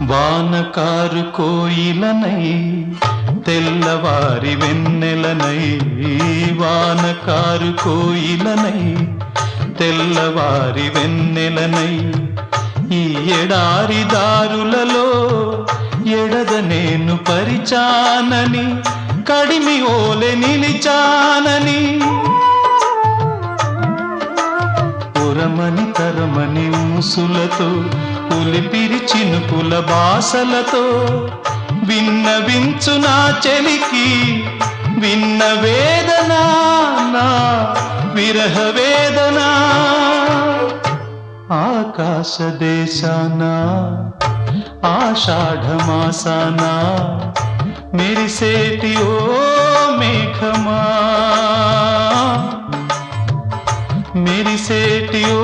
వానకారు కోయిలనై తెల్లవారి వెన్నెలనై, వానకారు కోయిలనై తెల్లవారి వెన్నెలనై, ఈ ఎడారి దారులలో ఎడద నేను పరిచానని, కడిమి ఓలె నిలిచానని, ఉరమని తరమని ఊసులతో ఉలిపిరి చినుకుల బాసలతో విన్నవించు నా చెలికి విన్న వేదన, నా విరహ వేదన. ఆకాశ దేశాన ఆషాఢమాసాన మెరిసేటి ఓ మేఘమా, మెరిసేటి ఓ